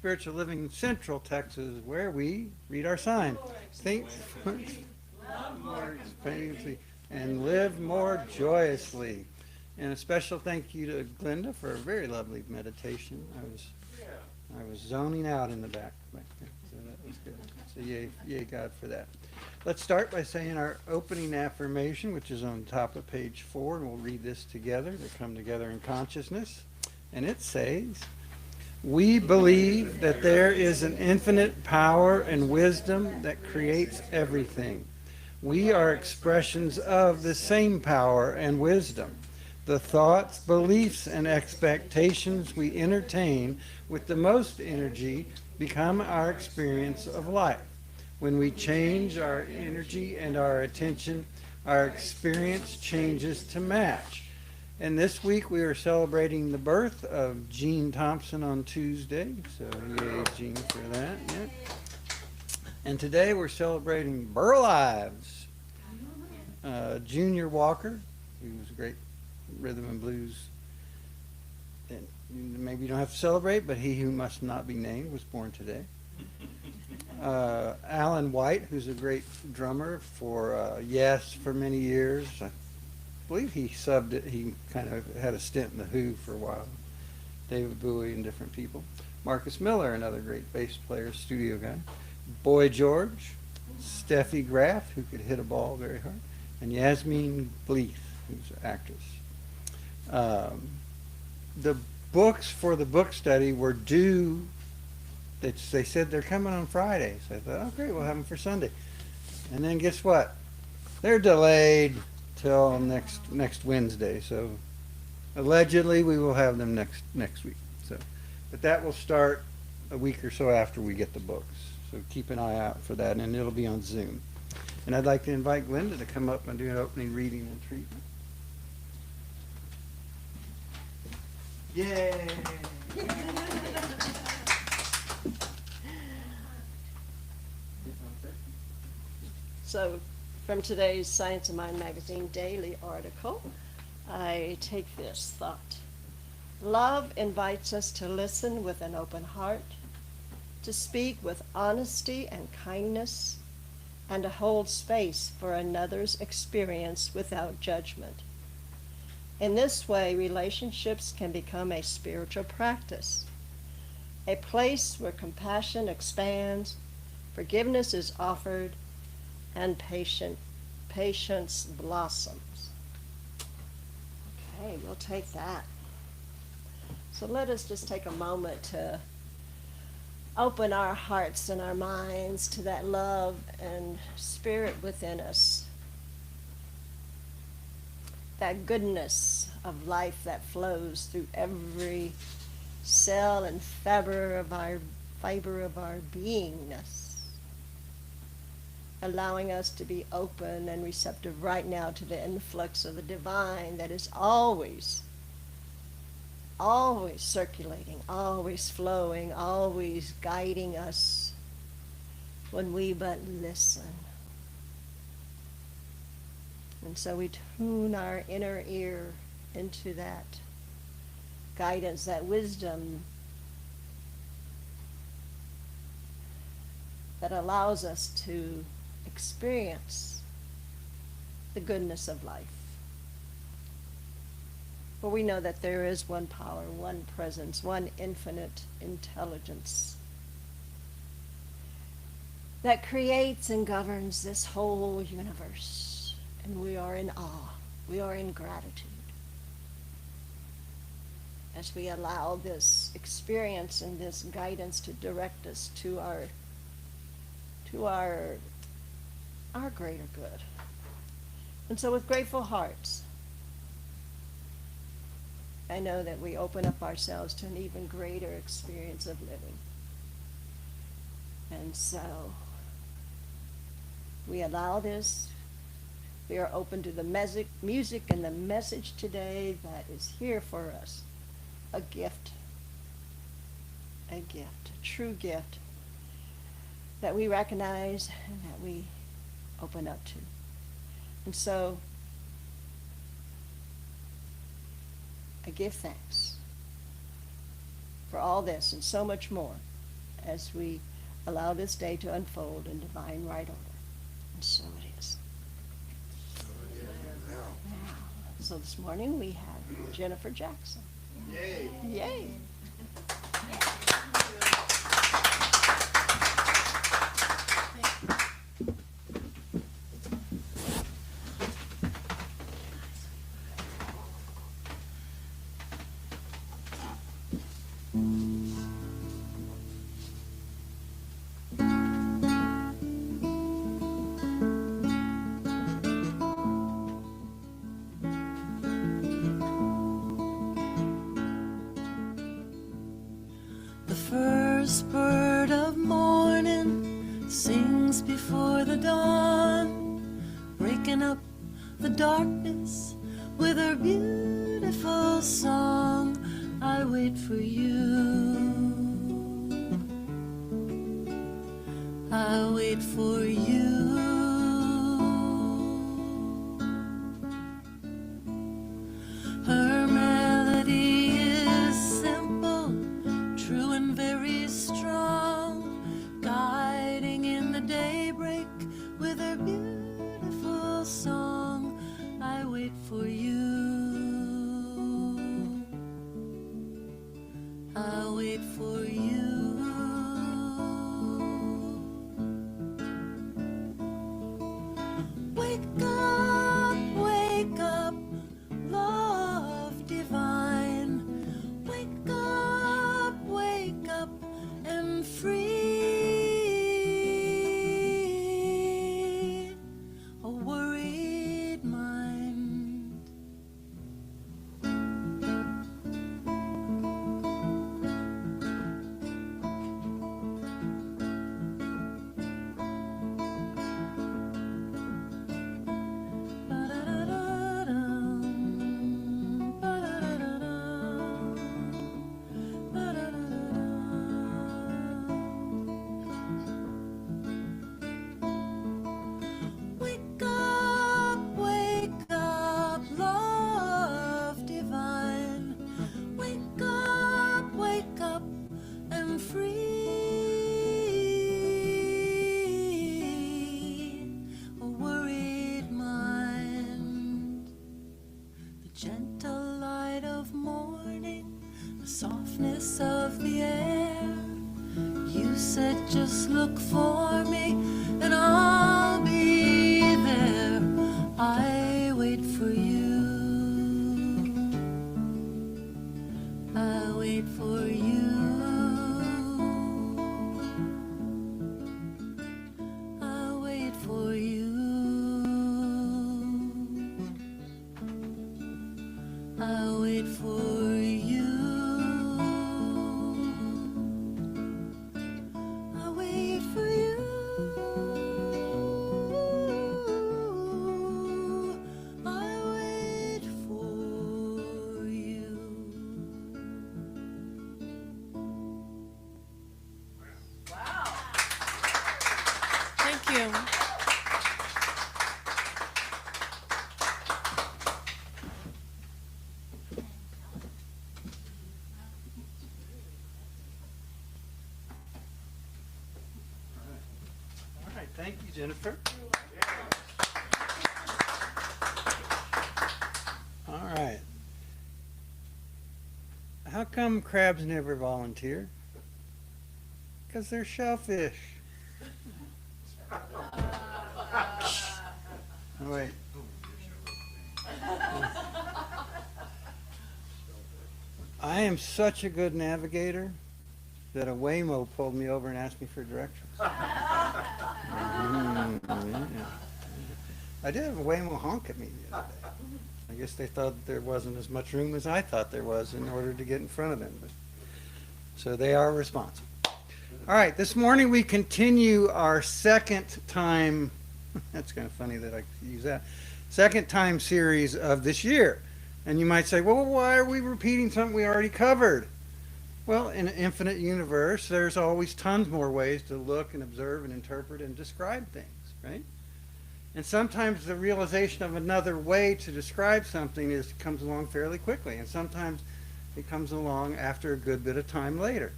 Spiritual Living Central Texas, where we read our sign. Think more expensively and live more joyously. And a special thank you to Glenda for a very lovely meditation. I was zoning out in the back there, so that was good. So yay God for that. Let's start by saying our opening affirmation, which is on top of page 4, and we'll read this together to come together in consciousness. And it says, "We believe that there is an infinite power and wisdom that creates everything. We are expressions of the same power and wisdom. The thoughts, beliefs, and expectations we entertain with the most energy become our experience of life. When we change our energy and our attention, our experience changes to match." And this week we are celebrating the birth of Gene Thompson on Tuesday. So yay, Gene, for that. Yeah. And today we're celebrating Burl Ives, Junior Walker, who was a great rhythm and blues. And maybe you don't have to celebrate, but he who must not be named was born today. Alan White, who's a great drummer for Yes for many years. I believe he subbed it. He kind of had a stint in the Who for a while. David Bowie and different people. Marcus Miller, another great bass player, studio guy. Boy George, Steffi Graf, who could hit a ball very hard, and Yasmin Bleeth, who's an actress. The books for the book study were due. They said they're coming on Friday. So I thought, oh great, we'll have them for Sunday. And then guess what? They're delayed till next Wednesday. So allegedly we will have them next week. So, but that will start a week or so after we get the books. So keep an eye out for that, and it'll be on Zoom. And I'd like to invite Glenda to come up and do an opening reading and treatment. Yay! So, from today's Science of Mind magazine daily article, I take this thought. Love invites us to listen with an open heart, to speak with honesty and kindness, and to hold space for another's experience without judgment. In this way, relationships can become a spiritual practice, a place where compassion expands, forgiveness is offered, and patience blossoms. Okay, we'll take that. So let us just take a moment to open our hearts and our minds to that love and spirit within us, that goodness of life that flows through every cell and fiber of our beingness, allowing us to be open and receptive right now to the influx of the divine that is always circulating, always flowing, always guiding us when we but listen. And so we tune our inner ear into that guidance, that wisdom that allows us to experience the goodness of life. For we know that there is one power, one presence, one infinite intelligence that creates and governs this whole universe. And we are in awe. We are in gratitude as we allow this experience and this guidance to direct us to our greater good. And so with grateful hearts, I know that we open up ourselves to an even greater experience of living. And so we allow this. We are open to the music and the message today that is here for us. A gift, a true gift that we recognize and that we open up to. And so I give thanks for all this and so much more as we allow this day to unfold in divine right order. And so it is. So this morning we have Jennifer Jackson. Yay! Yay! The first bird of morning sings before the dawn, breaking up the darkness with her beautiful song. I wait for you. I wait for you. Her melody is simple, true and very strong, guiding in the daybreak with her beautiful song. I wait for you. I wait for you. Wake up, love divine. Wake up and free a worried mind. Wake up, love divine. Wake up and free a worried mind. The gentle light of morning, the softness of the air. You said just look for me and I'll be there. I wait for you. I wait for you. I wait for you. I wait for you. I wait for you. I wait for you. Thank you. All right, thank you, Jennifer. All right. How come crabs never volunteer? Because they're shellfish. Oh, wait. I am such a good navigator that a Waymo pulled me over and asked me for directions. Yeah. I did have a Waymo honk at me the other day. I guess they thought there wasn't as much room as I thought there was in order to get in front of them. So they are responsible. All right, this morning we continue our second time, that's kind of funny that I use that, second time series of this year. And you might say, well, why are we repeating something we already covered? Well, in an infinite universe, there's always tons more ways to look and observe and interpret and describe things, right? And sometimes the realization of another way to describe something comes along fairly quickly, and sometimes it comes along after a good bit of time later.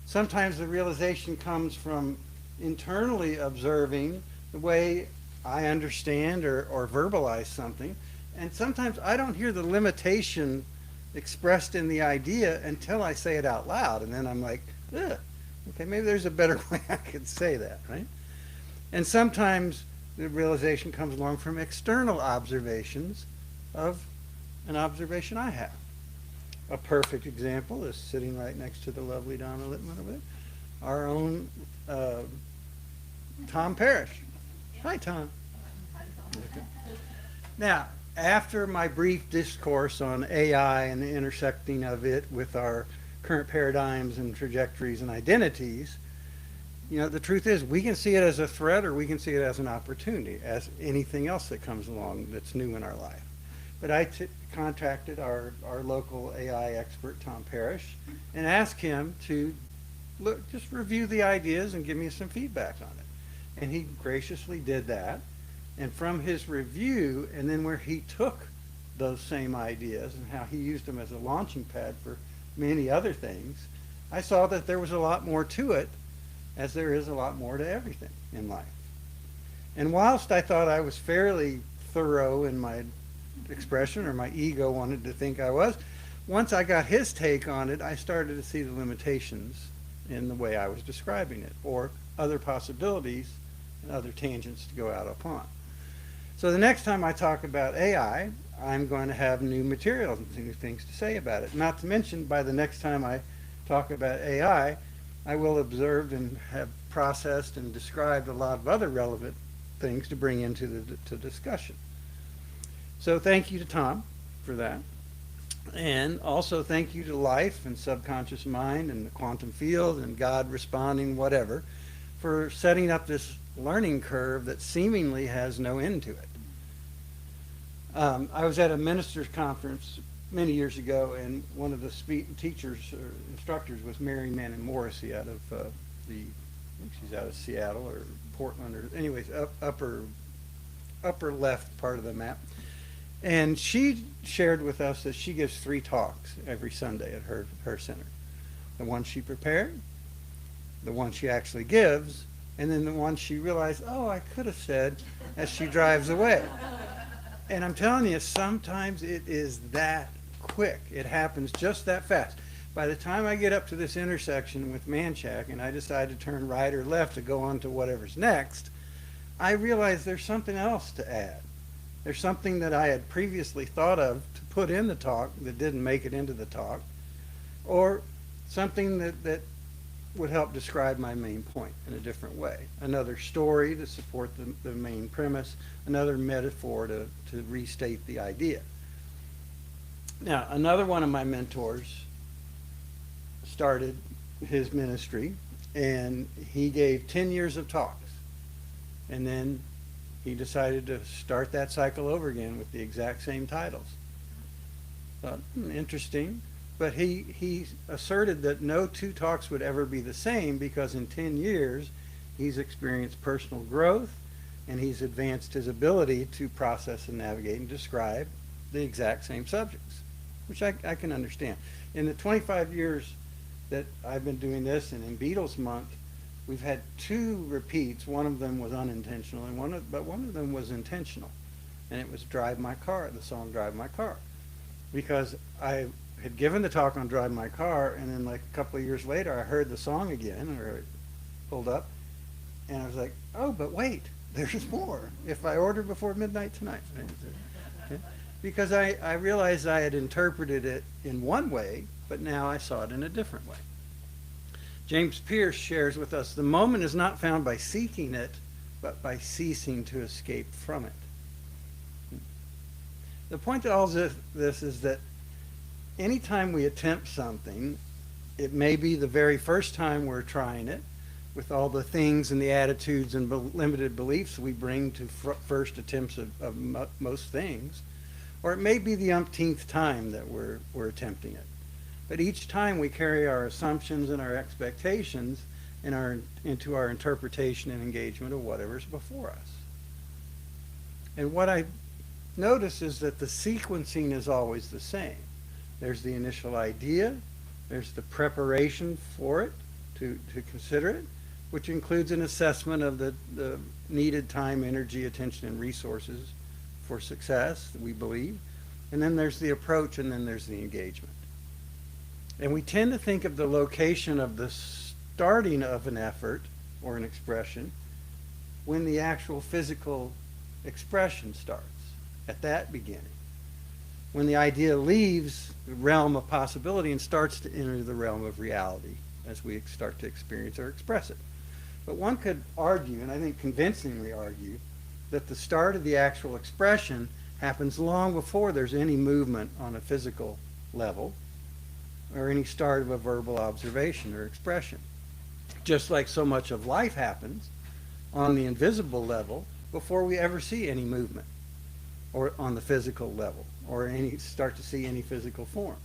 Sometimes the realization comes from internally observing the way I understand or verbalize something. And sometimes I don't hear the limitation expressed in the idea until I say it out loud. And then I'm like, ugh, okay, maybe there's a better way I could say that, right? And sometimes the realization comes along from external observations of an observation I have. A perfect example is sitting right next to the lovely Donna Littman over there, our own Tom Parrish. Hi, Tom. Okay. Now, after my brief discourse on AI and the intersecting of it with our current paradigms and trajectories and identities, you know, the truth is we can see it as a threat or we can see it as an opportunity, as anything else that comes along that's new in our life. But I contacted our local AI expert, Tom Parrish, and asked him to just review the ideas and give me some feedback on it. And he graciously did that. And from his review, and then where he took those same ideas and how he used them as a launching pad for many other things, I saw that there was a lot more to it, as there is a lot more to everything in life. And whilst I thought I was fairly thorough in my expression, or my ego wanted to think I was, once I got his take on it, I started to see the limitations in the way I was describing it, or other possibilities and other tangents to go out upon. So the next time I talk about AI, I'm going to have new materials and new things to say about it. Not to mention, by the next time I talk about AI, I will observe and have processed and described a lot of other relevant things to bring into the discussion. So thank you to Tom for that. And also thank you to life and subconscious mind and the quantum field and God responding, whatever, for setting up this learning curve that seemingly has no end to it. I was at a minister's conference many years ago, and one of the teachers or instructors was Mary Manning Morrissey out of I think she's out of Seattle or Portland, or anyways, upper left part of the map. And she shared with us that she gives 3 talks every Sunday at her center. The one she prepared, the one she actually gives, and then the one she realized, oh, I could have said as she drives away. And I'm telling you, sometimes it is that quick. It happens just that fast. By the time I get up to this intersection with Manchac and I decide to turn right or left to go on to whatever's next, I realize there's something else to add. There's something that I had previously thought of to put in the talk that didn't make it into the talk, or something that would help describe my main point in a different way. Another story to support the main premise, another metaphor to restate the idea. Now, another one of my mentors started his ministry, and he gave 10 years of talks. And then he decided to start that cycle over again with the exact same titles. Thought, interesting. But he asserted that no 2 talks would ever be the same, because in 10 years he's experienced personal growth and he's advanced his ability to process and navigate and describe the exact same subjects, which I can understand. In the 25 years that I've been doing this, and in Beatles Month, we've had 2 repeats. One of them was unintentional, and one of them was intentional, and it was "Drive My Car," the song "Drive My Car," because I had given the talk on "Drive My Car," and then like a couple of years later I heard the song again, or it pulled up, and I was like, oh, but wait, there's more. If I order before midnight tonight. Okay? Because I realized I had interpreted it in one way, but now I saw it in a different way. James Pierce shares with us, the moment is not found by seeking it, but by ceasing to escape from it. The point to all this is that anytime we attempt something, it may be the very first time we're trying it, with all the things and the attitudes and limited beliefs we bring to first attempts of most things, or it may be the umpteenth time that we're attempting it. But each time we carry our assumptions and our expectations into our interpretation and engagement of whatever's before us. And what I notice is that the sequencing is always the same. There's the initial idea, there's the preparation for it to consider it, which includes an assessment of the needed time, energy, attention, and resources for success, we believe. And then there's the approach, and then there's the engagement. And we tend to think of the location of the starting of an effort or an expression when the actual physical expression starts, at that beginning. When the idea leaves the realm of possibility and starts to enter the realm of reality as we start to experience or express it. But one could argue, and I think convincingly argue, that the start of the actual expression happens long before there's any movement on a physical level or any start of a verbal observation or expression. Just like so much of life happens on the invisible level before we ever see any movement or on the physical level or start to see any physical form.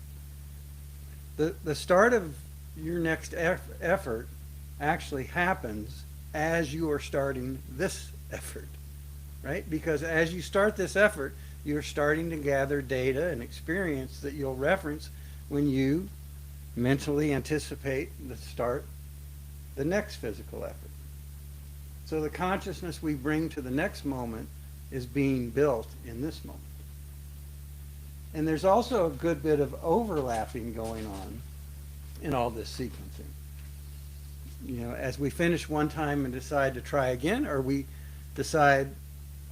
The start of your next effort actually happens as you are starting this effort, right? Because as you start this effort, you're starting to gather data and experience that you'll reference when you mentally anticipate the next physical effort. So the consciousness we bring to the next moment is being built in this moment. And there's also a good bit of overlapping going on in all this sequencing. You know, as we finish one time and decide to try again, or we decide,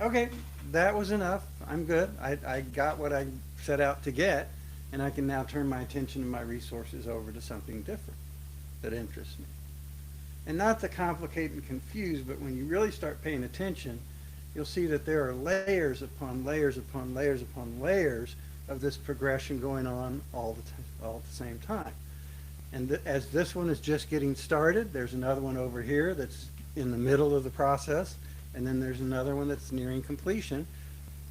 okay, that was enough, I'm good, I got what I set out to get, and I can now turn my attention and my resources over to something different that interests me. And not to complicate and confuse, but when you really start paying attention, you'll see that there are layers upon layers upon layers upon layers of this progression going on all at the same time. And as this one is just getting started, there's another one over here that's in the middle of the process, and then there's another one that's nearing completion.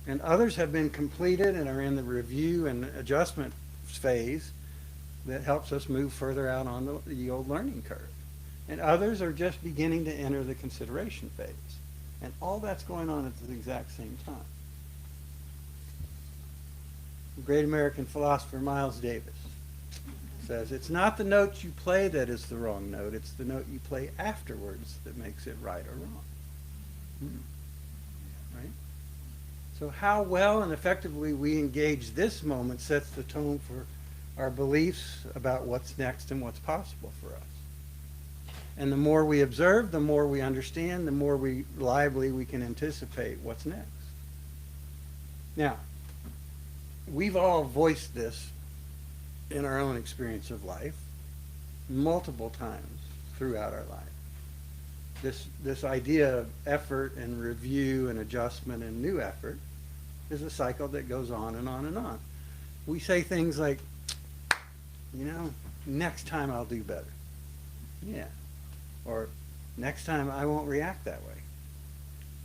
And others have been completed and are in the review and adjustment phase that helps us move further out on the old learning curve. And others are just beginning to enter the consideration phase. And all that's going on at the exact same time. The great American philosopher Miles Davis says, it's not the note you play that is the wrong note, it's the note you play afterwards that makes it right or wrong. Right? So how well and effectively we engage this moment sets the tone for our beliefs about what's next and what's possible for us. And the more we observe, the more we understand, the more reliably we can anticipate what's next. Now, we've all voiced this in our own experience of life multiple times throughout our life. This idea of effort and review and adjustment and new effort is a cycle that goes on and on and on. We say things like, you know, next time I'll do better. Yeah. Or next time I won't react that way.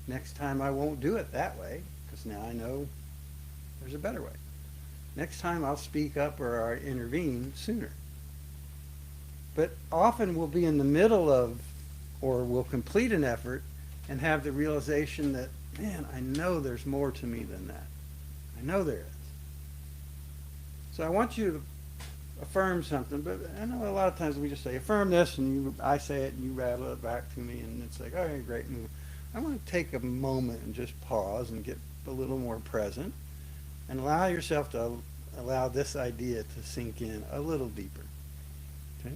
Next time I won't do it that way, because now I know there's a better way. Next time I'll speak up or I'll intervene sooner. But often we'll be in the middle of, or we'll complete an effort and have the realization that, man, I know there's more to me than that. I know there is. So I want you to affirm something, but I know a lot of times we just say, affirm this, and I say it, and you rattle it back to me, and it's like, okay, great. And I want to take a moment and just pause and get a little more present and allow yourself to allow this idea to sink in a little deeper. Okay?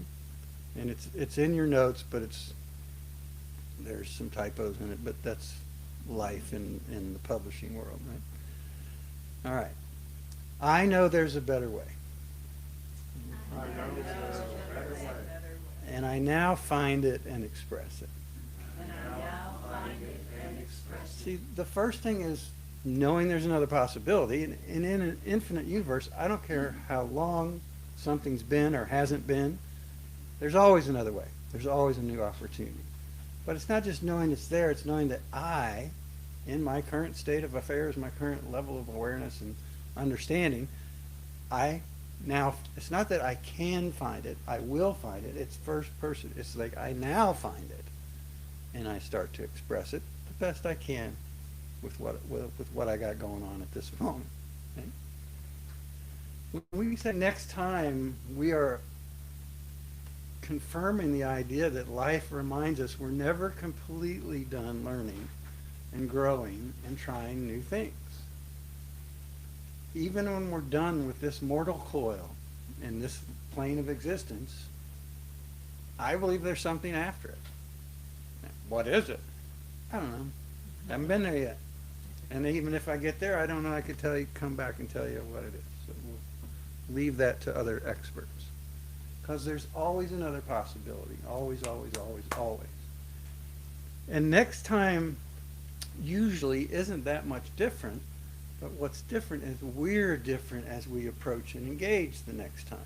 And it's in your notes, but there's some typos in it, but that's life in the publishing world, right? All right. I know there's a better way. And I now find it and express it. See, the first thing is knowing there's another possibility. And in an infinite universe, I don't care how long something's been or hasn't been, there's always another way. There's always a new opportunity. But it's not just knowing it's there, it's knowing that I, in my current state of affairs, my current level of awareness and understanding, now, it's not that I can find it, I will find it. It's first person. It's like I now find it, and I start to express it the best I can with what I got going on at this moment. Okay? When we say next time, we are confirming the idea that life reminds us we're never completely done learning and growing and trying new things. Even when we're done with this mortal coil and this plane of existence, I believe there's something after it. What is it? I don't know. Haven't been there yet. And even if I get there, I don't know. I could tell you, come back and tell you what it is. So we'll leave that to other experts. Because there's always another possibility. Always, always, always, always. And next time usually isn't that much different. But what's different is we're different as we approach and engage the next time.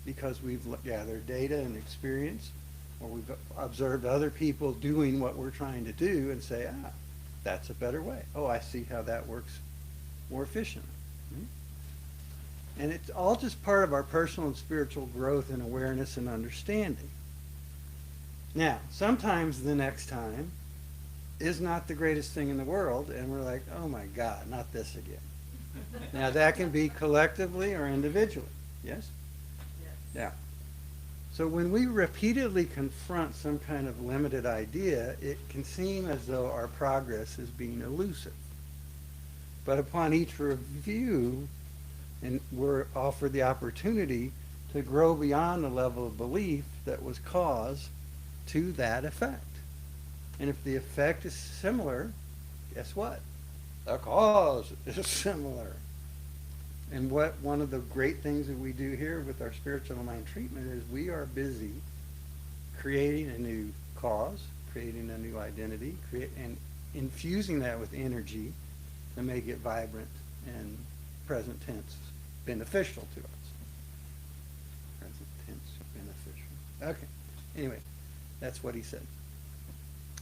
Because we've gathered data and experience, or we've observed other people doing what we're trying to do and say, that's a better way. Oh, I see how that works more efficiently. And it's all just part of our personal and spiritual growth and awareness and understanding. Now, sometimes the next time is not the greatest thing in the world, and we're like, oh my God, not this again. Now, that can be collectively or individually. Yes? Yeah. So when we repeatedly confront some kind of limited idea, it can seem as though our progress is being elusive. But upon each review, and we're offered the opportunity to grow beyond the level of belief that was cause to that effect. And if the effect is similar, guess what? The cause is similar. And one of the great things that we do here with our spiritual mind treatment is we are busy creating a new cause, creating a new identity, and infusing that with energy to make it vibrant and present tense beneficial to us. Present tense beneficial. Okay. Anyway, that's what he said.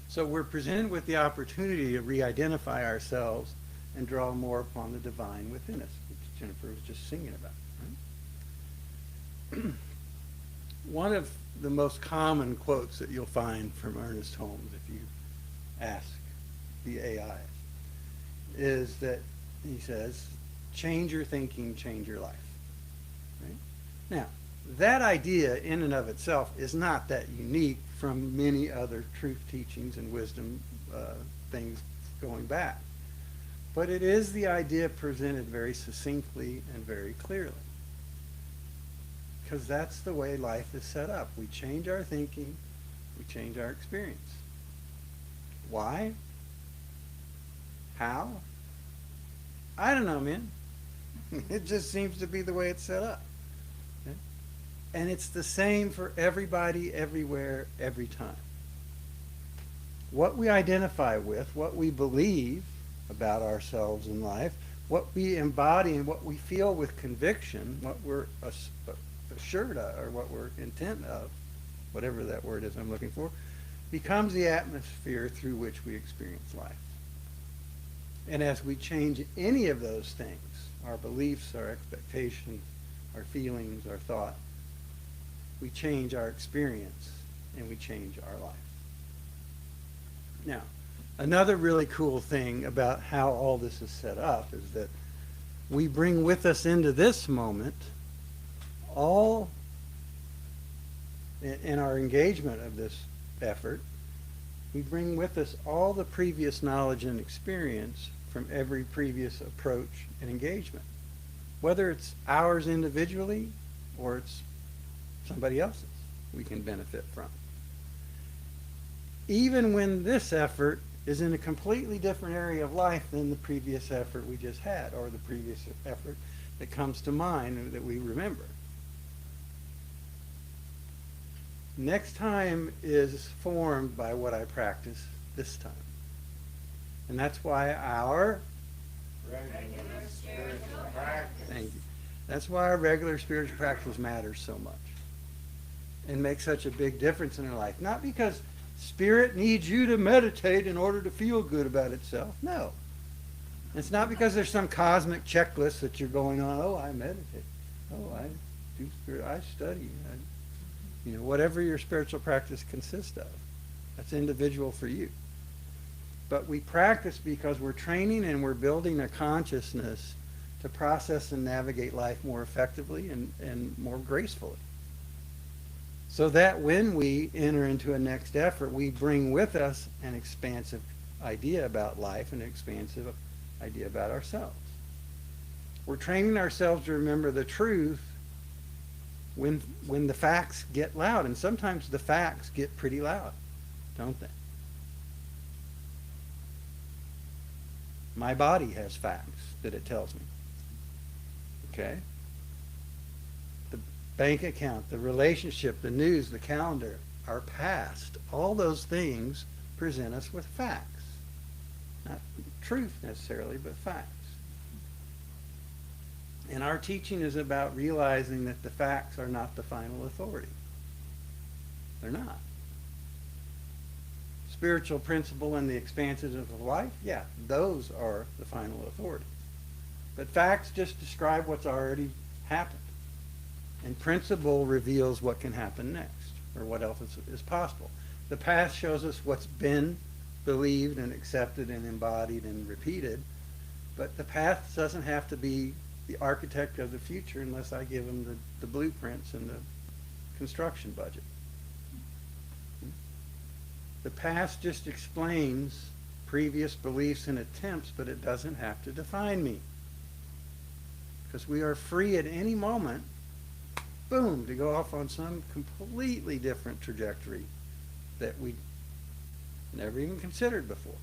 So we're presented with the opportunity to re-identify ourselves and draw more upon the divine within us, which Jennifer was just singing about. Right? One of the most common quotes that you'll find from Ernest Holmes, if you ask the AI, is that he says, change your thinking, change your life. Right? Now, that idea in and of itself is not that unique from many other truth teachings and wisdom things going back. But it is the idea presented very succinctly and very clearly. Because that's the way life is set up. We change our thinking, we change our experience. Why? How? I don't know, man. It just seems to be the way it's set up. Okay? And it's the same for everybody, everywhere, every time. What we identify with, what we believe about ourselves in life, what we embody and what we feel with conviction, what we're assured of, or what we're intent of, whatever that word is I'm looking for, becomes the atmosphere through which we experience life. And as we change any of those things, our beliefs, our expectations, our feelings, our thought, we change our experience and we change our life. Now, another really cool thing about how all this is set up is that we bring with us into this moment all, in our engagement of this effort, we bring with us all the previous knowledge and experience from every previous approach and engagement. Whether it's ours individually or it's somebody else's we can benefit from. Even when this effort is in a completely different area of life than the previous effort we just had, or the previous effort that comes to mind that we remember. Next time is formed by what I practice this time. And that's why our regular spiritual practice. Thank you. That's why our regular spiritual practice matters so much and makes such a big difference in our life. Not because Spirit needs you to meditate in order to feel good about itself. No. It's not because there's some cosmic checklist that you're going on. Oh, I meditate. Oh, I do spirit. I study. Whatever your spiritual practice consists of. That's individual for you. But we practice because we're training and we're building a consciousness to process and navigate life more effectively and more gracefully. so that when we enter into a next effort, we bring with us an expansive idea about life, an expansive idea about ourselves. We're training ourselves to remember the truth when the facts get loud, and sometimes the facts get pretty loud, don't they? My body has facts that it tells me. Okay? The bank account, the relationship, the news, the calendar, our past, all those things present us with facts. Not truth necessarily, but facts. And our teaching is about realizing that the facts are not the final authority. They're not. Spiritual principle and the expanses of life, yeah, those are the final authority. But facts just describe what's already happened. And principle reveals what can happen next, or what else is possible. The past shows us what's been believed and accepted and embodied and repeated, but the past doesn't have to be the architect of the future unless I give them the blueprints and the construction budget. The past just explains previous beliefs and attempts, but it doesn't have to define me. Because we are free at any moment, boom, to go off on some completely different trajectory that we never even considered before.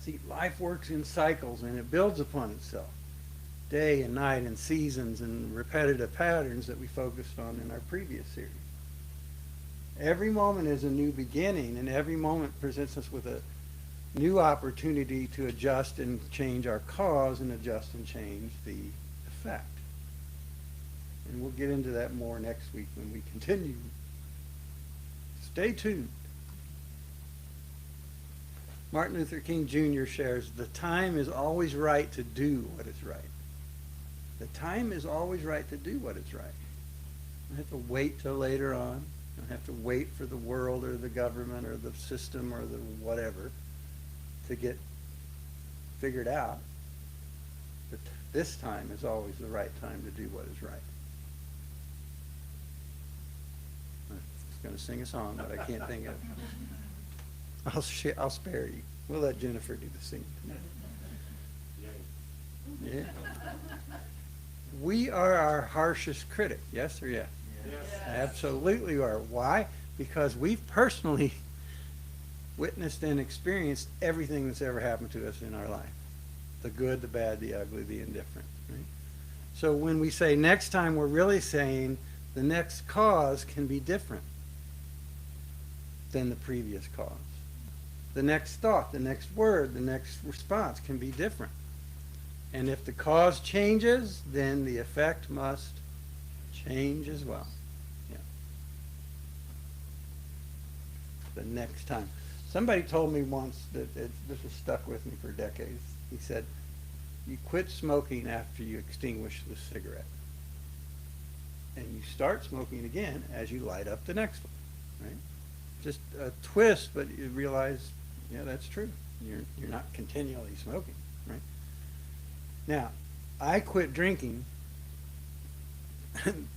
See, life works in cycles and it builds upon itself. Day and night and seasons and repetitive patterns that we focused on in our previous series. Every moment is a new beginning, and every moment presents us with a new opportunity to adjust and change our cause and adjust and change the effect. And we'll get into that more next week when we continue. Stay tuned. Martin Luther King Jr. shares, the time is always right to do what is right. The time is always right to do what is right. You don't have to wait till later on. You don't have to wait for the world or the government or the system or the whatever to get figured out. But this time is always the right time to do what is right. I was going to sing a song, but I can't think of it. I'll spare you. We'll let Jennifer do the singing tonight. Yeah. We are our harshest critic. Yes or yes? Yes. Absolutely are. Why? Because we've personally witnessed and experienced everything that's ever happened to us in our life. The good, the bad, the ugly, the indifferent. Right? So when we say next time, we're really saying the next cause can be different than the previous cause. The next thought, the next word, the next response can be different. And if the cause changes, then the effect must change as well. Yeah. The next time. Somebody told me once that this has stuck with me for decades. He said, you quit smoking after you extinguish the cigarette. And you start smoking again as you light up the next one. Right? Just a twist, but you realize, yeah, that's true. You're not continually smoking, right? Now, I quit drinking.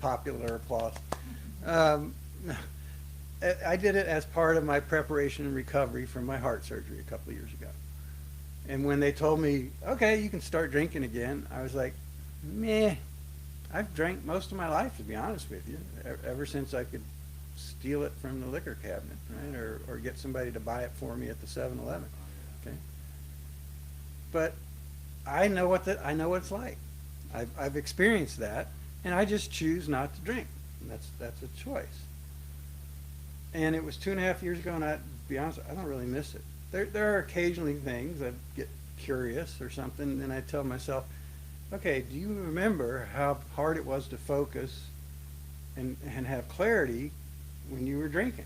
Popular applause. I did it as part of my preparation and recovery from my heart surgery a couple of years ago. And when they told me, okay, you can start drinking again, I was like, meh. I've drank most of my life, to be honest with you, ever since I could steal it from the liquor cabinet, right? Or get somebody to buy it for me at the 7-Eleven. Okay? But I know what it's like. I've experienced that, and I just choose not to drink. And that's a choice. And it was 2.5 years ago, and to be honest, I don't really miss it. There are occasionally things I get curious or something, and I tell myself, okay, do you remember how hard it was to focus and have clarity when you were drinking?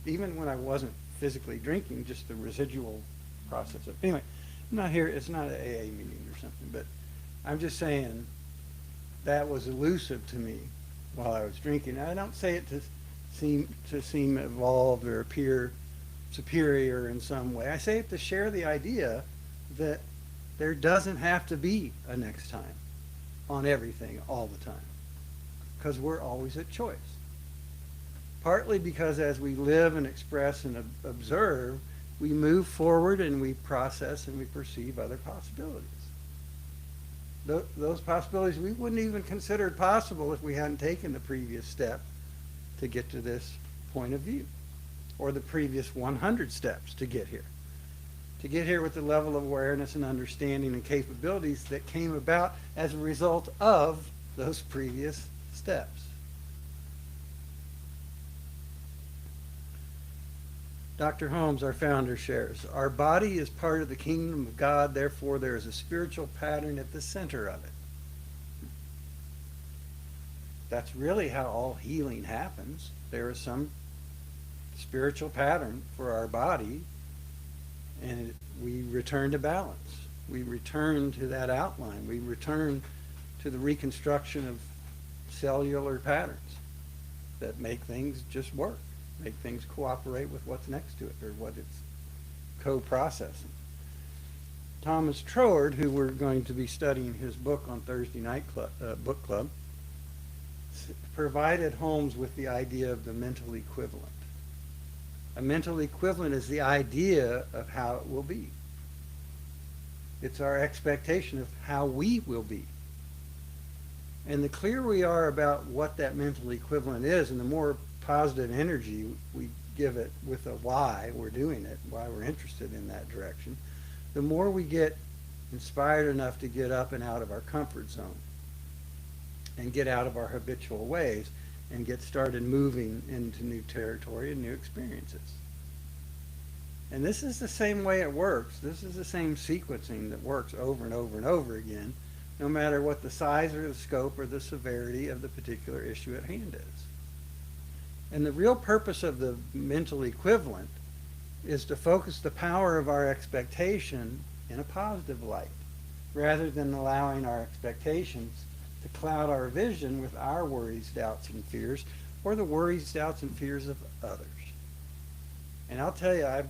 Even when I wasn't physically drinking, just the residual process of. Anyway, I'm not here, it's not an AA meeting or something, but I'm just saying that was elusive to me while I was drinking. I don't say it to seem evolved or appear superior in some way. I say it to share the idea that there doesn't have to be a next time on everything all the time, because we're always at choice. partly because as we live and express and observe, we move forward and we process and we perceive other possibilities. Those possibilities we wouldn't even consider possible if we hadn't taken the previous step to get to this point of view, or the previous 100 steps to get here. To get here with the level of awareness and understanding and capabilities that came about as a result of those previous steps. Dr. Holmes, our founder, shares, our body is part of the kingdom of God, therefore there is a spiritual pattern at the center of it. That's really how all healing happens. There is some spiritual pattern for our body, and we return to balance. We return to that outline. We return to the reconstruction of cellular patterns that make things just work, make things cooperate with what's next to it or what it's co-processing. Thomas Troward, who we're going to be studying his book on Thursday night book club, provided Holmes with the idea of the mental equivalent. A mental equivalent is the idea of how it will be. It's our expectation of how we will be. And the clearer we are about what that mental equivalent is, and the more positive energy we give it with a why we're doing it, why we're interested in that direction, the more we get inspired enough to get up and out of our comfort zone and get out of our habitual ways and get started moving into new territory and new experiences. And this is the same way it works. This is the same sequencing that works over and over and over again, no matter what the size or the scope or the severity of the particular issue at hand is. And the real purpose of the mental equivalent is to focus the power of our expectation in a positive light, rather than allowing our expectations to cloud our vision with our worries, doubts, and fears, or the worries, doubts, and fears of others. And I'll tell you, I'm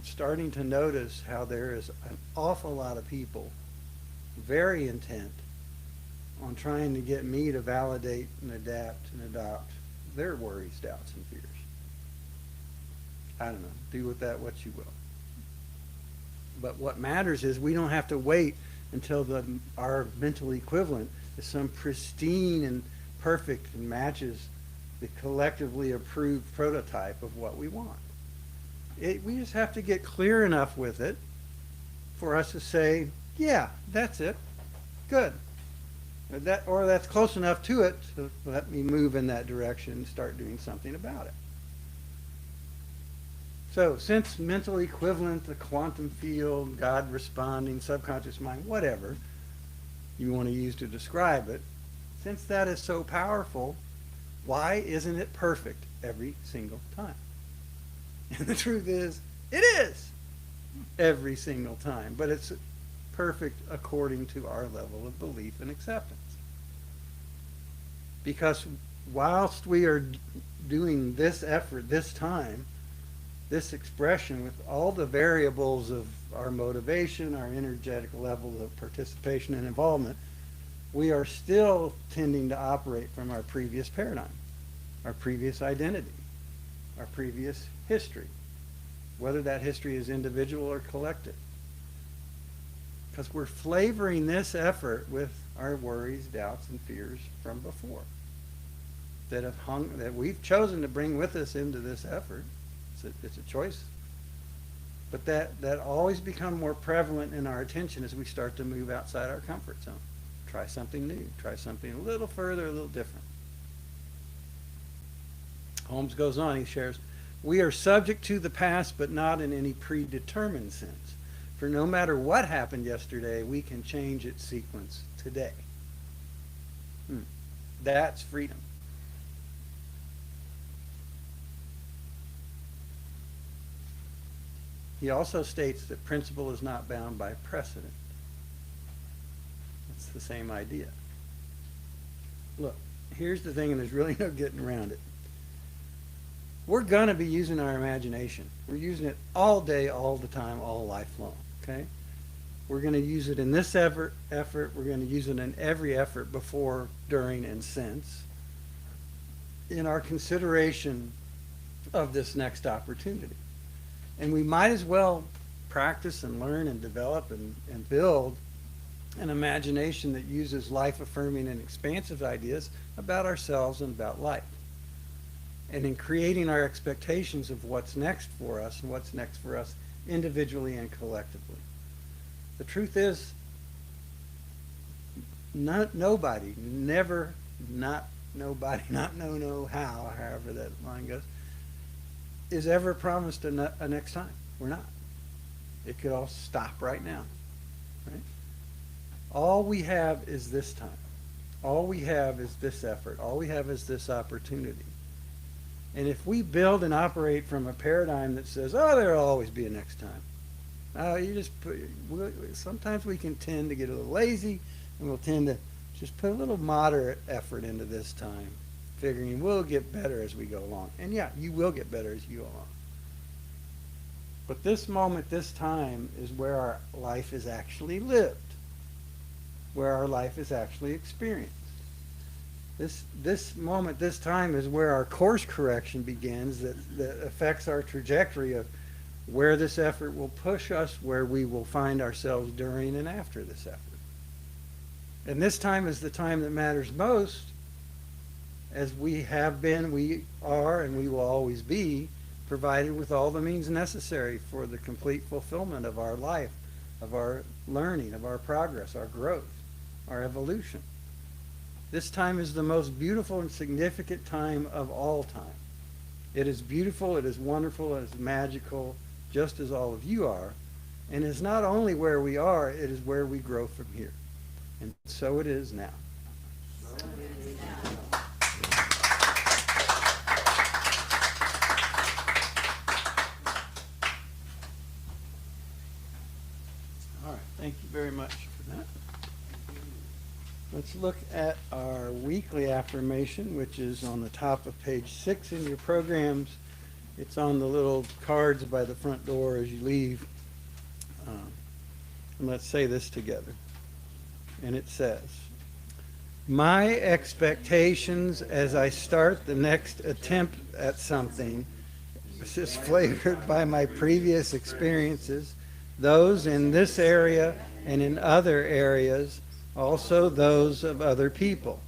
starting to notice how there is an awful lot of people very intent on trying to get me to validate and adapt and adopt their worries, doubts, and fears. I don't know. Do with that what you will. But what matters is we don't have to wait until our mental equivalent is some pristine and perfect and matches the collectively approved prototype of what we want. We just have to get clear enough with it for us to say, yeah, that's it. Good. Or that's close enough to it to let me move in that direction and start doing something about it. So since mental equivalent, the quantum field, God responding, subconscious mind, whatever you want to use to describe it, since that is so powerful, why isn't it perfect every single time? And the truth is, it is every single time, but it's perfect according to our level of belief and acceptance. Because whilst we are doing this effort, this time, this expression with all the variables of our motivation, our energetic level of participation and involvement, we are still tending to operate from our previous paradigm, our previous identity, our previous history, whether that history is individual or collective. Because we're flavoring this effort with our worries, doubts, and fears from before that we've chosen to bring with us into this effort. It's a choice. But that always become more prevalent in our attention as we start to move outside our comfort zone. Try something new. Try something a little further, a little different. Holmes goes on, he shares, we are subject to the past, but not in any predetermined sense. For no matter what happened yesterday, we can change its sequence today. That's freedom. He also states that principle is not bound by precedent. It's the same idea. Look, here's the thing, and there's really no getting around it. We're going to be using our imagination. We're using it all day, all the time, all life long. Okay? We're going to use it in this effort. We're going to use it in every effort before, during, and since. In our consideration of this next opportunity. And we might as well practice and learn and develop and build an imagination that uses life-affirming and expansive ideas about ourselves and about life. And in creating our expectations of what's next for us and what's next for us individually and collectively. The truth is, nobody, never, not nobody, not no how, however that line goes, is ever promised a next time. We're not. It could all stop right now. Right? All we have is this time. All we have is this effort. All we have is this opportunity. And if we build and operate from a paradigm that says, oh, there'll always be a next time. Sometimes we can tend to get a little lazy, and we'll tend to just put a little moderate effort into this time, figuring we'll get better as we go along. And yeah, you will get better as you go along. But this moment, this time, is where our life is actually lived, where our life is actually experienced. This moment, this time, is where our course correction begins that affects our trajectory of where this effort will push us, where we will find ourselves during and after this effort. And this time is the time that matters most, as we have been, we are, and we will always be provided with all the means necessary for the complete fulfillment of our life, of our learning, of our progress, our growth, our evolution. This time is the most beautiful and significant time of all time. It is beautiful, it is wonderful, it is magical, just as all of you are. And it's not only where we are, it is where we grow from here. And so it is now. All right, thank you very much for that. Let's look at our weekly affirmation, which is on the top of page 6 in your programs. It's on the little cards by the front door as you leave. And let's say this together. And it says, my expectations as I start the next attempt at something is flavored by my previous experiences, those in this area and in other areas, also those of other people.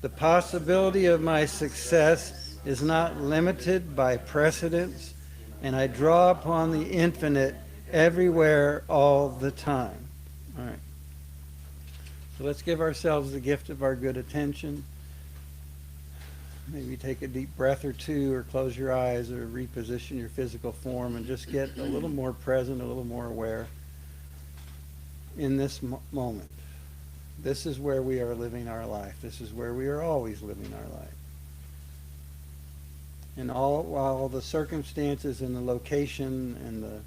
The possibility of my success is not limited by precedents, and I draw upon the infinite everywhere all the time. All right. So let's give ourselves the gift of our good attention. Maybe take a deep breath or two, or close your eyes, or reposition your physical form, and just get a little more present, a little more aware in this moment. This is where we are living our life. This is where we are always living our life. And while the circumstances and the location and the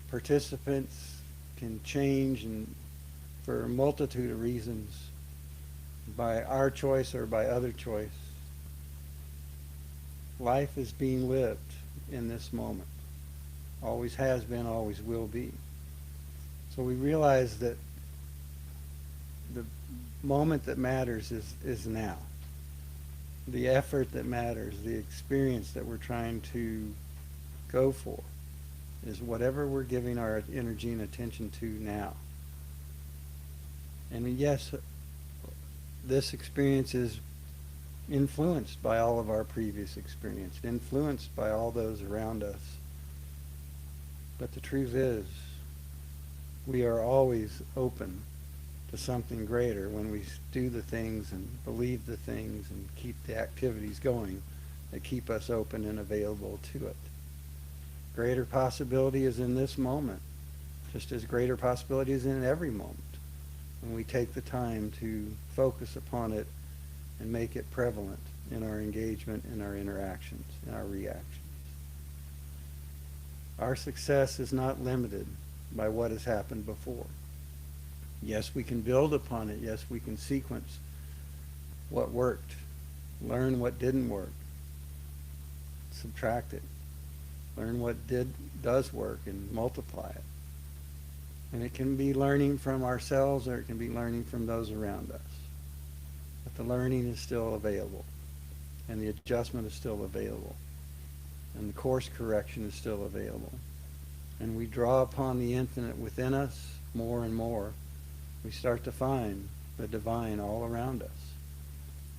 participants can change and for a multitude of reasons, by our choice or by other choice, life is being lived in this moment. Always has been, always will be. So we realize that the moment that matters is now. The effort that matters, the experience that we're trying to go for, is whatever we're giving our energy and attention to now. And yes, this experience is influenced by all of our previous experience, influenced by all those around us. But the truth is, we are always open to something greater when we do the things and believe the things and keep the activities going that keep us open and available to it. Greater possibility is in this moment, just as greater possibility is in every moment, when we take the time to focus upon it and make it prevalent in our engagement, in our interactions, in our reactions. Our success is not limited by what has happened before. Yes, we can build upon it. Yes, we can sequence what worked, learn what didn't work, subtract it, learn what does work, and multiply it. And it can be learning from ourselves, or it can be learning from those around us. But the learning is still available, and the adjustment is still available. and the course correction is still available. And we draw upon the infinite within us more and more. We start to find the divine all around us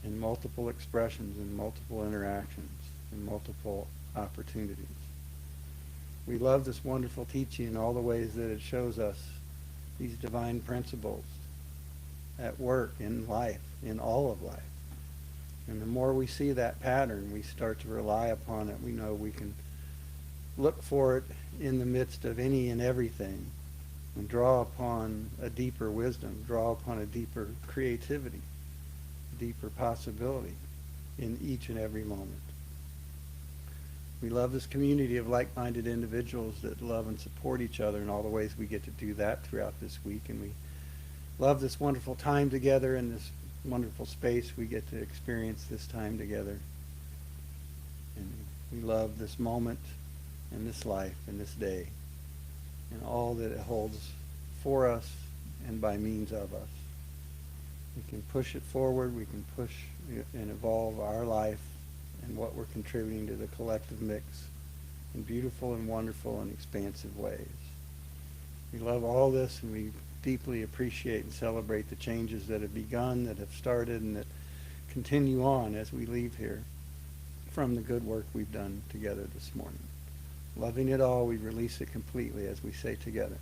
in multiple expressions, in multiple interactions, in multiple opportunities. We love this wonderful teaching in all the ways that it shows us these divine principles at work in life, in all of life. And the more we see that pattern, we start to rely upon it. We know we can look for it in the midst of any and everything and draw upon a deeper wisdom, draw upon a deeper creativity, deeper possibility in each and every moment. We love this community of like-minded individuals that love and support each other in all the ways we get to do that throughout this week. And we love this wonderful time together in this wonderful space we get to experience this time together. And we love this moment and this life and this day and all that it holds for us and by means of us. We can push it forward, we can push and evolve our life and what we're contributing to the collective mix in beautiful and wonderful and expansive ways. We love all this, and we deeply appreciate and celebrate the changes that have begun, that have started, and that continue on as we leave here from the good work we've done together this morning. Loving it all, we release it completely as we say together.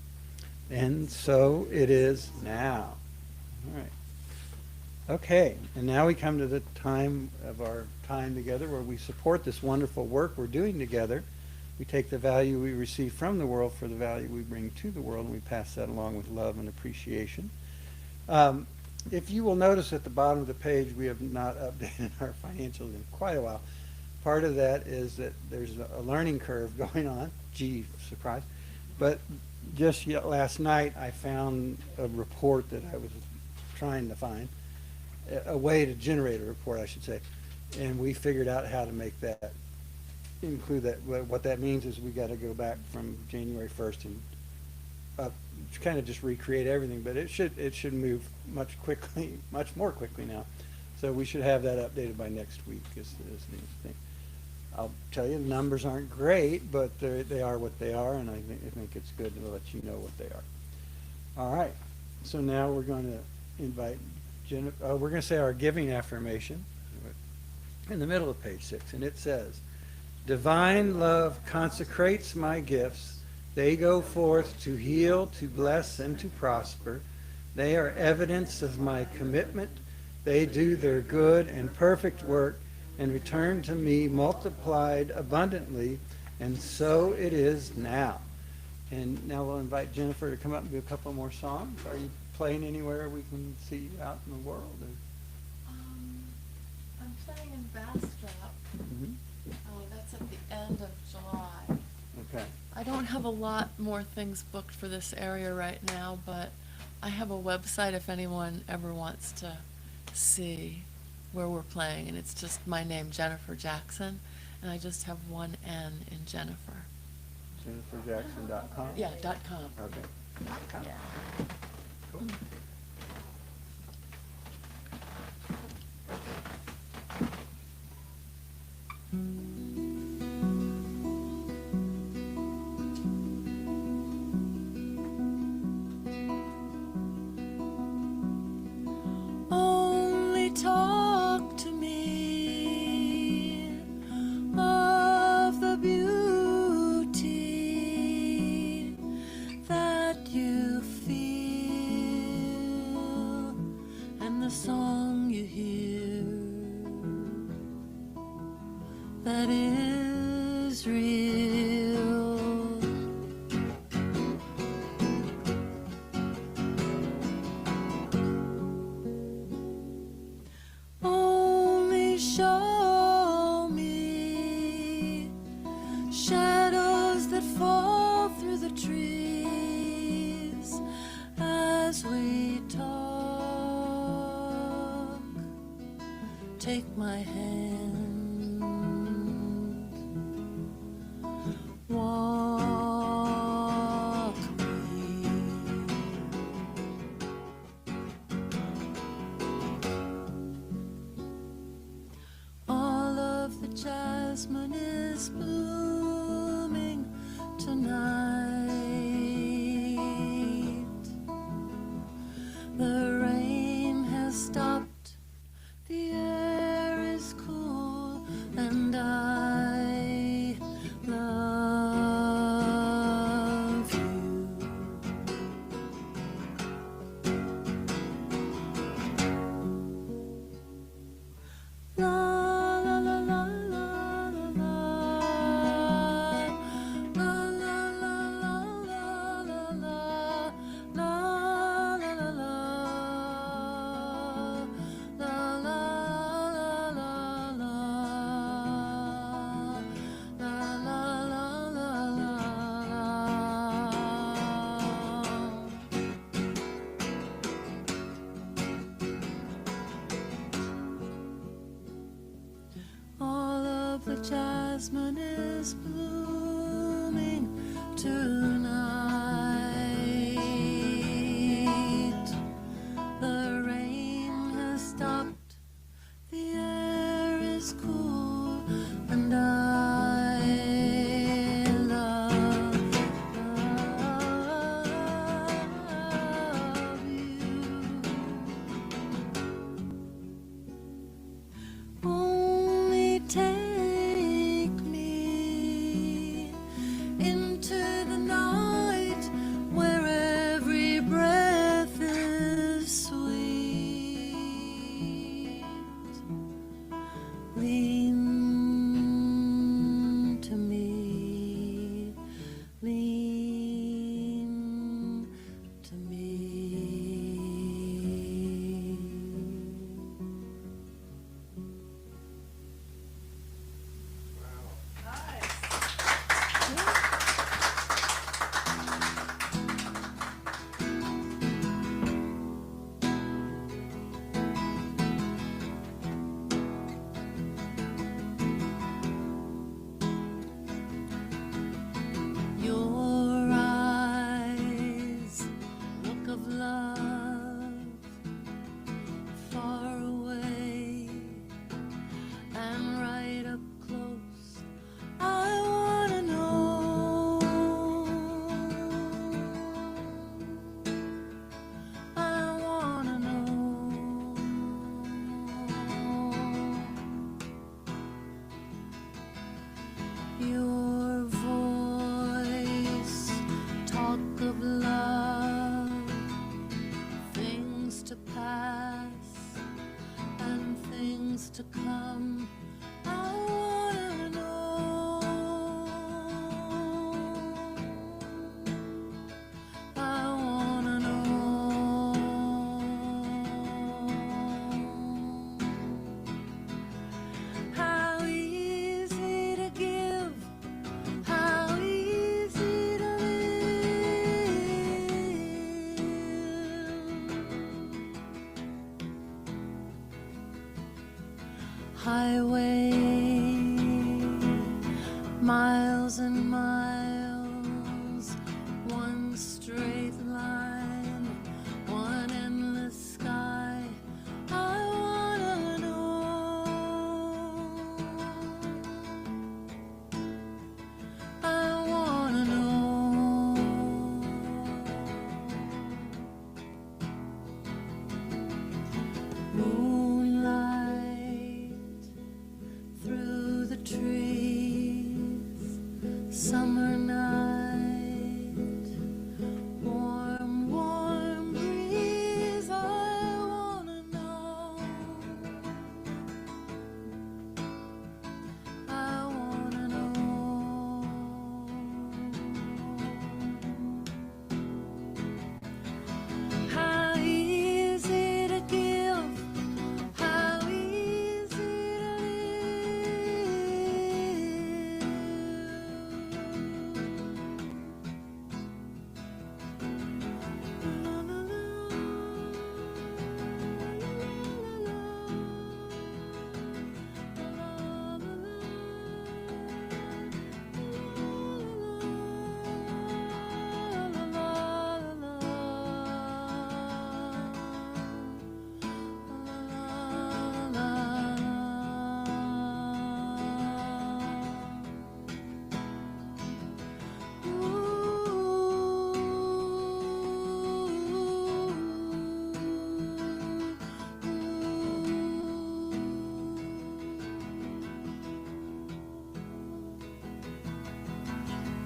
And so it is now. All right. Okay, and now we come to the time of our time together where we support this wonderful work we're doing together. We take the value we receive from the world for the value we bring to the world, and we pass that along with love and appreciation. If you will notice at the bottom of the page, we have not updated our financials in quite a while. Part of that is that there's a learning curve going on. Gee, surprise. But just last night, I found a report that I was trying to find, a way to generate a report, I should say. And we figured out how to make that, include that. What that means is we got to go back from January 1st and kind of just recreate everything, but it should move much more quickly now. So we should have that updated by next week is the thing. I'll tell you, the numbers aren't great, but they are what they are, and I think it's good to let you know what they are. All right. So now we're going to invite Jennifer. We're going to say our giving affirmation in the middle of page 6, and it says, "Divine love consecrates my gifts. They go forth to heal, to bless, and to prosper. They are evidence of my commitment. They do their good and perfect work and return to me multiplied abundantly, and so it is now." And now we'll invite Jennifer to come up and do a couple more songs. Are you playing anywhere we can see you out in the world? I'm playing in Bastrop. That's at the end of July. Okay. I don't have a lot more things booked for this area right now, but I have a website if anyone ever wants to see where we're playing, and it's just my name, Jennifer Jackson, and I just have one N in Jennifer. JenniferJackson.com? Yeah, .com. Okay. Yeah. Cool. Only talk to me of the beauty that you feel and the song you hear that is real. Only show me shadows that fall through the trees as we talk. Take my hand, walk me. All of the jasmine is blue. jasmine is blooming tonight. The rain has stopped, the air is cool, and I love you. Only take me into the night where every breath is sweet. Lean to me, lean to me. Your eyes, look of love, far away and right up close. I wanna know. I wanna know. Your voice, talk of love, things to pass and things to come. I wanna know. I wanna know. How easy to give, how easy to live. Highway, miles and miles, one straight line, one endless sky. I wanna know. I wanna know. Moonlight through the trees, summer night, warm, warm breeze. I wanna know. I wanna know. How easy to give, how easy to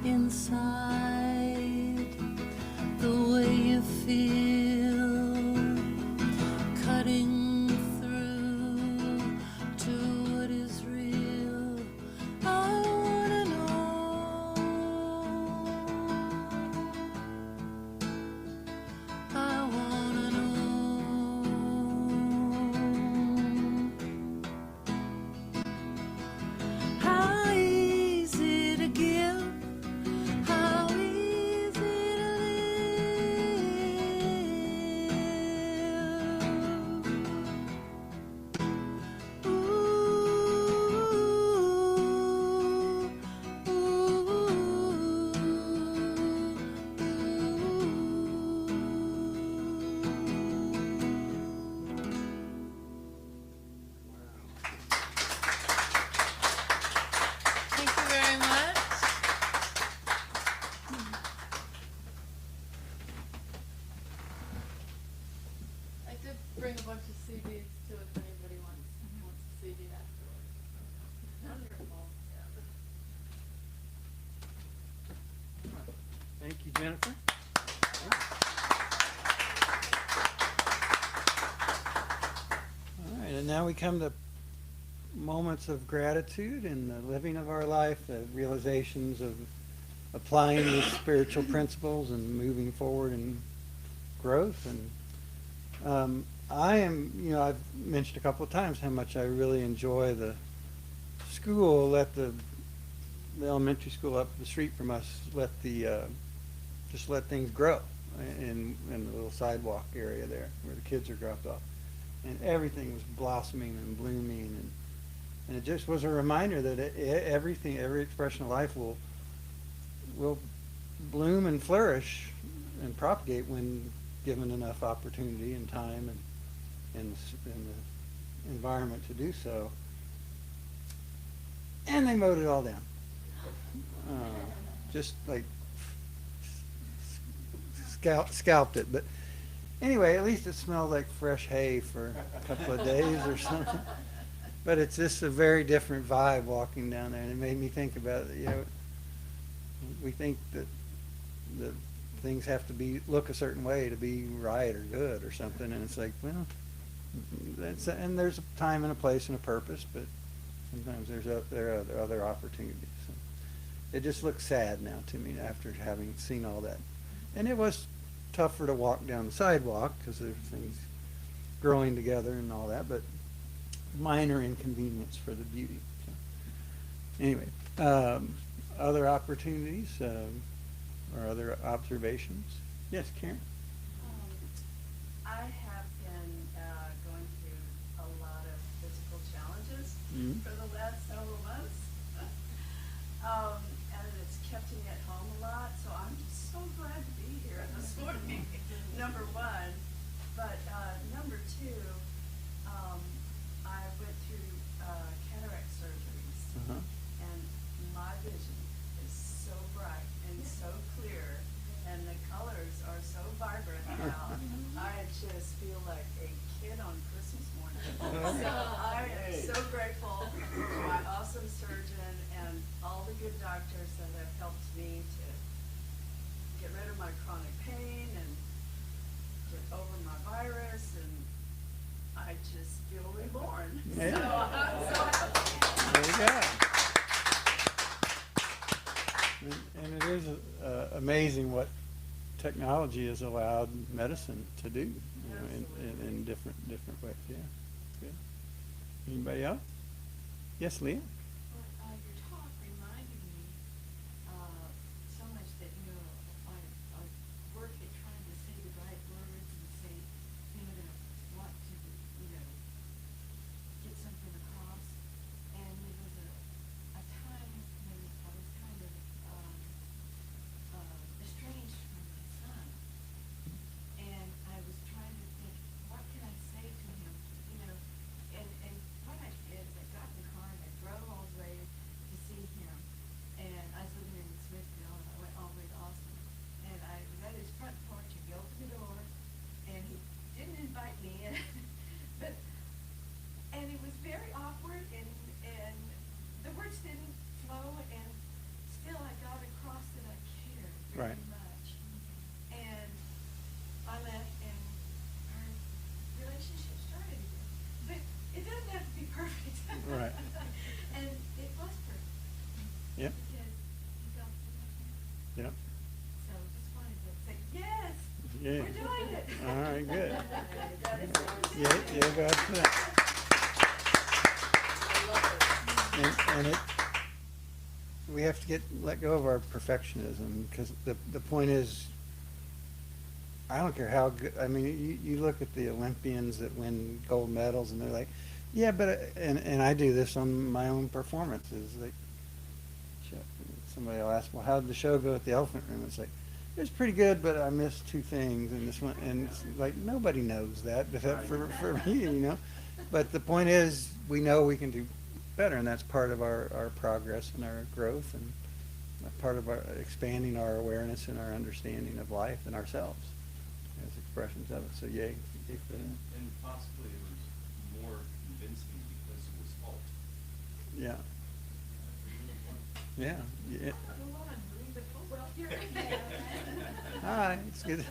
inside, the way you feel, cutting through to what is real. I wanna know. I wanna know. How easy to give, how easy to live. Jennifer? All right, and now we come to moments of gratitude in the living of our life, the realizations of applying these spiritual principles and moving forward in growth. And I am, I've mentioned a couple of times how much I really enjoy the school. Let the elementary school up the street from us just let things grow in the little sidewalk area there where the kids are dropped off, and everything was blossoming and blooming, and it just was a reminder that every expression of life will bloom and flourish and propagate when given enough opportunity and time and the environment to do so. And they mowed it all down. Just like scalped it. But anyway, at least it smelled like fresh hay for a couple of days or something. But it's just a very different vibe walking down there, and it made me think about, we think that the things have to look a certain way to be right or good or something, and it's like, well, and there's a time and a place and a purpose, but sometimes there are other opportunities. So it just looks sad now to me after having seen all that. And it was tougher to walk down the sidewalk because there's things growing together and all that, but minor inconvenience for the beauty. So anyway, other opportunities or other observations? Yes, Karen? I have been going through a lot of physical challenges Mhm. for the last several months. And it's kept me at home a lot, so I'm just so glad to be here this morning, number one. But number two, I went through cataract surgeries, Uh-huh. and my vision is so bright and so clear, and the colors are so vibrant now. I just feel like a kid on Christmas morning. So I am so grateful to my awesome surgeon and all the good doctors that have helped me to get rid of my chronic pain and get over my virus, and I just feel reborn. Yeah. So I'm so happy. There you go. And it is amazing what technology has allowed medicine to do, in different ways. Yeah, good. Anybody else? Yes, Leah? Your talk reminded me so much that, I work at trying to say the right words and say, that I want to, get something across. And there was a time when I was kind of estranged from my son. And I was trying to think, what can I say to him, and what I did is I got in the car and I drove all the way to see him. And I was living in Smithville, and I went all the way to Austin. And I was at his front porch, and he opened the door, and he didn't invite me in. And it was very awkward, and the words didn't flow, and still I got across that I cared very Right. much. And I left, and our relationship started again. But it doesn't have to be perfect. Right. And it was perfect. Yep. Because he felt so much better. Yep. So just wanted to say, yes, Yeah. we're doing it. All right, good. That is what we're Yeah, doing. yeah, go ahead for that. And we have to let go of our perfectionism, because the point is, I don't care how good, I mean, you look at the Olympians that win gold medals, and they're like, yeah, but, and I do this on my own performances, like, somebody will ask, well, how did the show go at the Elephant Room? It's like, it was pretty good, but I missed two things, and this one, and it's like, nobody knows that, except for me, But the point is, we know we can do better, and that's part of our progress and our growth, and part of our expanding our awareness and our understanding of life and ourselves as expressions of it. So yay for that. And possibly it was more convincing because it was fault. Yeah. Yeah. Yeah. Go on, read the full well here again. Hi, it's good.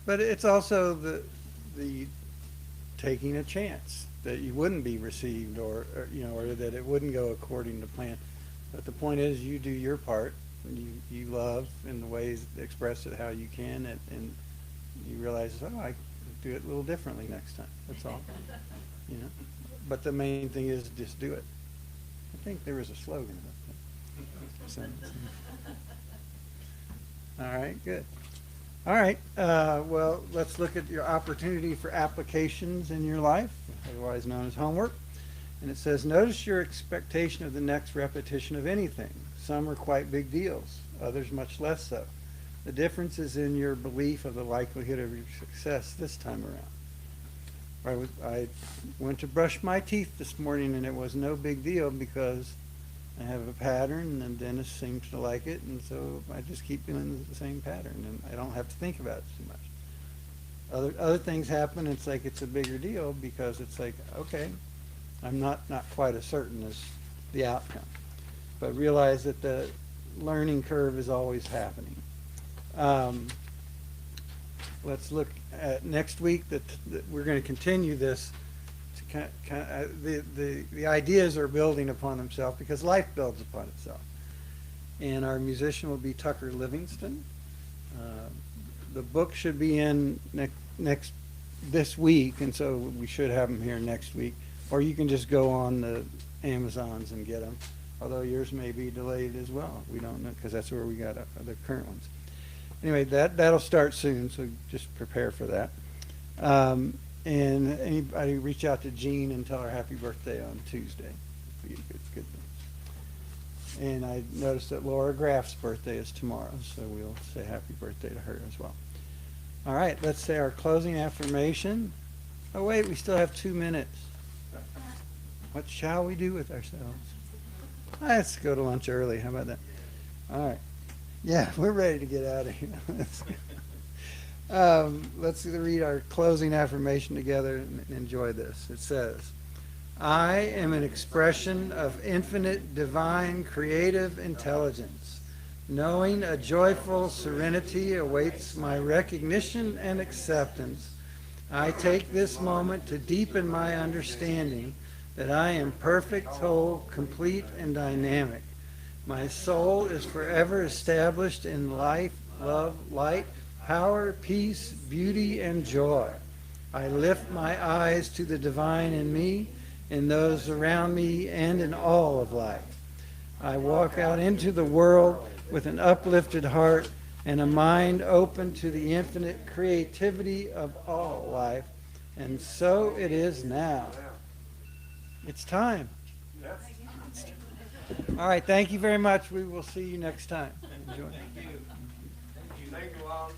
But it's also the taking a chance that you wouldn't be received or that it wouldn't go according to plan. But the point is, you do your part. You love in the ways, express it how you can, and you realize, oh, I can do it a little differently next time. That's all. But the main thing is just do it. I think there was a slogan about that. So, all right, good. All right, well, let's look at your opportunity for applications in your life, otherwise known as homework. And it says, notice your expectation of the next repetition of anything. Some are quite big deals, others much less so. The difference is in your belief of the likelihood of your success this time around. I went to brush my teeth this morning, and it was no big deal because I have a pattern, and the dentist seems to like it, and so I just keep doing the same pattern, and I don't have to think about it too much. Other things happen, it's like it's a bigger deal because it's like, okay, I'm not quite as certain as the outcome. But realize that the learning curve is always happening. Let's look at next week that we're going to continue this. The ideas are building upon themselves because life builds upon itself. And our musician will be Tucker Livingston. The book should be in this week, and so we should have them here next week. Or you can just go on the Amazons and get them. Although yours may be delayed as well. We don't know, because that's where we got the current ones. Anyway, that'll start soon, so just prepare for that. And anybody reach out to Jean and tell her happy birthday on Tuesday. Be a good thing. And I noticed that Laura Graff's birthday is tomorrow, so we'll say happy birthday to her as well. All right, let's say our closing affirmation. Oh, wait, we still have 2 minutes. What shall we do with ourselves? Let's go to lunch early. How about that? All right. Yeah, we're ready to get out of here. Let's read our closing affirmation together and enjoy this. It says, I am an expression of infinite, divine, creative intelligence. Knowing a joyful serenity awaits my recognition and acceptance, I take this moment to deepen my understanding that I am perfect, whole, complete, and dynamic. My soul is forever established in life, love, light, power, peace, beauty, and joy. I lift my eyes to the divine in me, in those around me, and in all of life. I walk out into the world with an uplifted heart and a mind open to the infinite creativity of all life. And so it is now. It's time. All right, thank you very much. We will see you next time. Enjoy. Thank you. Thank you all.